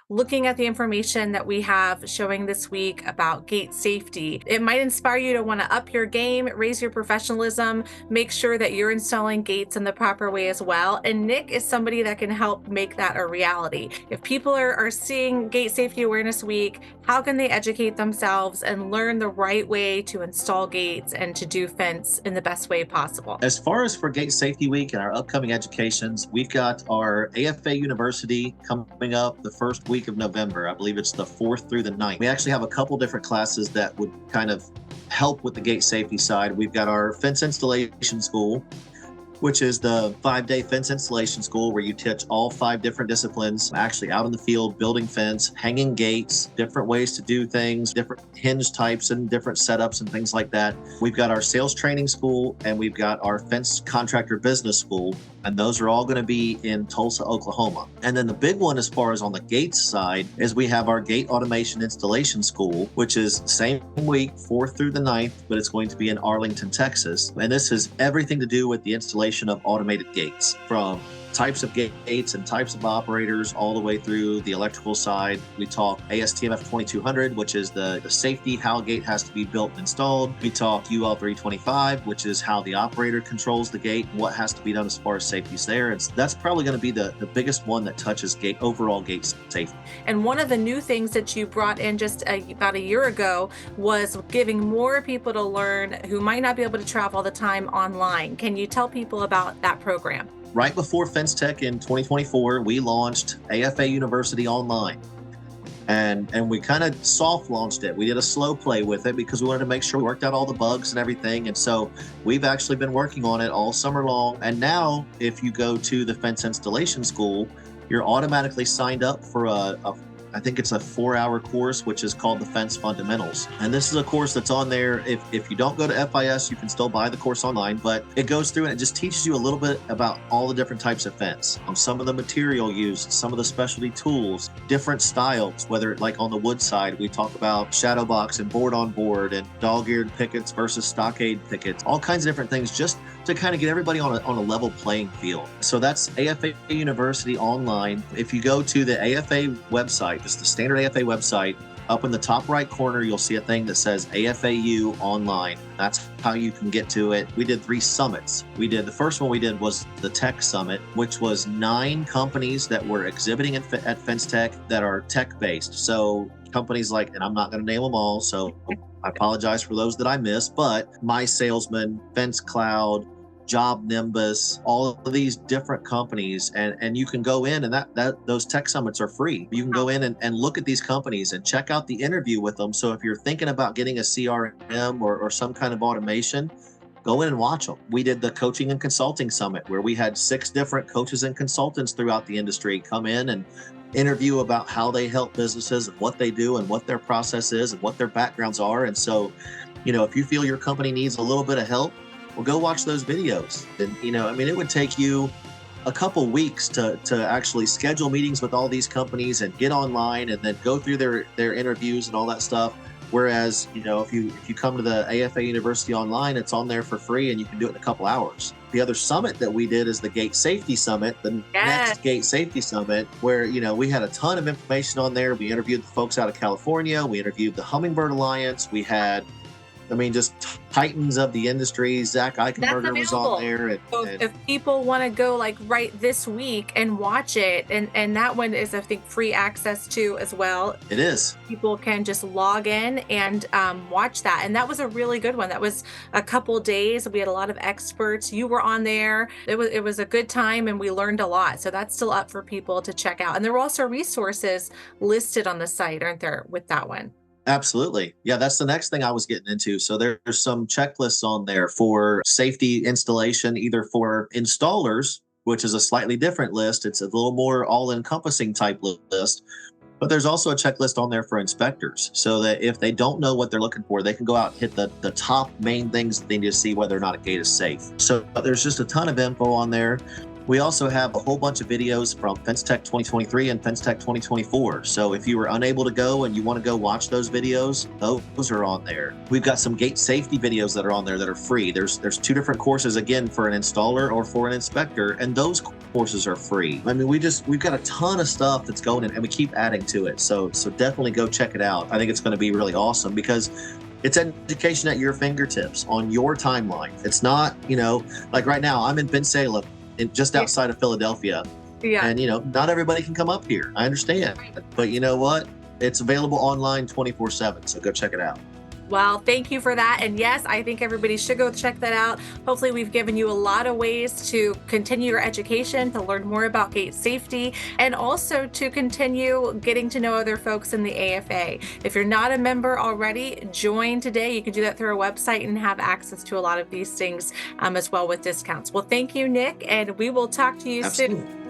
looking at the information that we have showing this week about gate safety, it might inspire you to want to up your game, raise your professionalism, make sure that you're installing gates in the proper way as well. And Nick is somebody that can help make that a reality. If people are seeing Gate Safety Awareness Week, how can they educate themselves and learn the right way to install gates and to do fence in the best way possible? As far as for Gate Safety Week and our upcoming educations, we've got our AFA University coming up the first week of November. I believe it's the 4th through the 9th. We actually have a couple different classes that would kind of help with the gate safety side. We've got our fence installation school, which is the 5-day fence installation school where you teach all 5 different disciplines, actually out in the field, building fence, hanging gates, different ways to do things, different hinge types and different setups and things like that. We've got our sales training school and we've got our fence contractor business school. And those are all going to be in Tulsa, Oklahoma. And then the big one as far as on the gates side is we have our gate automation installation school, which is the same week, 4th through the 9th, but it's going to be in Arlington, Texas. And this has everything to do with the installation of automated gates, from types of gates and types of operators all the way through the electrical side. We talk ASTM F2200, which is the safety, how a gate has to be built and installed. We talk UL 325, which is how the operator controls the gate and what has to be done as far as safety's there. And that's probably going to be the biggest one that touches overall gate safety. And one of the new things that you brought in just about a year ago was giving more people to learn who might not be able to travel all the time online. Can you tell people about that program? Right before Fence Tech in 2024, we launched AFA University online. And we kind of soft launched it. We did a slow play with it because we wanted to make sure we worked out all the bugs and everything. And so we've actually been working on it all summer long. And now if you go to the fence installation school, you're automatically signed up for I think it's a 4-hour course, which is called the Fence Fundamentals. And this is a course that's on there. If you don't go to FIS, you can still buy the course online, but it goes through and it just teaches you a little bit about all the different types of fence, some of the material used, some of the specialty tools, different styles, whether like on the wood side, we talk about shadow box and board on board and dog-eared pickets versus stockade pickets, all kinds of different things just to kind of get everybody on a level playing field. So that's AFA University online. If you go to the AFA website, just the standard AFA website, up in the top right corner, you'll see a thing that says AFAU online. That's how you can get to it. We did 3 summits. The first one we did was the Tech Summit, which was 9 companies that were exhibiting at Fence Tech that are tech-based. So companies like, and I'm not going to name them all, so I apologize for those that I missed, but My Salesman, Fence Cloud, Job Nimbus, all of these different companies, and you can go in and those tech summits are free. You can go in and look at these companies and check out the interview with them. So if you're thinking about getting a CRM or some kind of automation, go in and watch them. We did the Coaching and Consulting Summit where we had 6 different coaches and consultants throughout the industry come in and interview about how they help businesses and what they do and what their process is and what their backgrounds are. And so, if you feel your company needs a little bit of help, well, go watch those videos. And, it would take you a couple weeks to actually schedule meetings with all these companies and get online and then go through their interviews and all that stuff. Whereas, if you come to the AFA University online, it's on there for free and you can do it in a couple hours. The other summit that we did is the Gate Safety Summit, the next Gate Safety Summit, where, we had a ton of information on there. We interviewed the folks out of California. We interviewed the Hummingbird Alliance. We had just titans of the industry. Zach Eichenberger was on there. So if people want to go like right this week and watch it, and that one is, I think, free access to as well. It is. People can just log in and watch that. And that was a really good one. That was a couple days. We had a lot of experts. You were on there. It was a good time and we learned a lot. So that's still up for people to check out. And there were also resources listed on the site, aren't there, with that one? Absolutely. Yeah, that's the next thing I was getting into. So there's some checklists on there for safety installation, either for installers, which is a slightly different list. It's a little more all-encompassing type list. But there's also a checklist on there for inspectors, so that if they don't know what they're looking for, they can go out and hit the top main things that they need to see whether or not a gate is safe. So there's just a ton of info on there. We also have a whole bunch of videos from Fence Tech 2023 and Fence Tech 2024. So if you were unable to go and you want to go watch those videos, those are on there. We've got some gate safety videos that are on there that are free. There's 2 different courses, again, for an installer or for an inspector. And those courses are free. I mean, we've got a ton of stuff that's going in and we keep adding to it. So definitely go check it out. I think it's going to be really awesome because it's education at your fingertips on your timeline. It's not, like right now I'm in Pensacola, just outside of Philadelphia. Yeah. And, not everybody can come up here. I understand. But you know what? It's available online 24/7. So go check it out. Well, thank you for that. And yes, I think everybody should go check that out. Hopefully, we've given you a lot of ways to continue your education, to learn more about gate safety, and also to continue getting to know other folks in the AFA. If you're not a member already, join today. You can do that through our website and have access to a lot of these things as well with discounts. Well, thank you, Nick, and we will talk to you soon. Absolutely.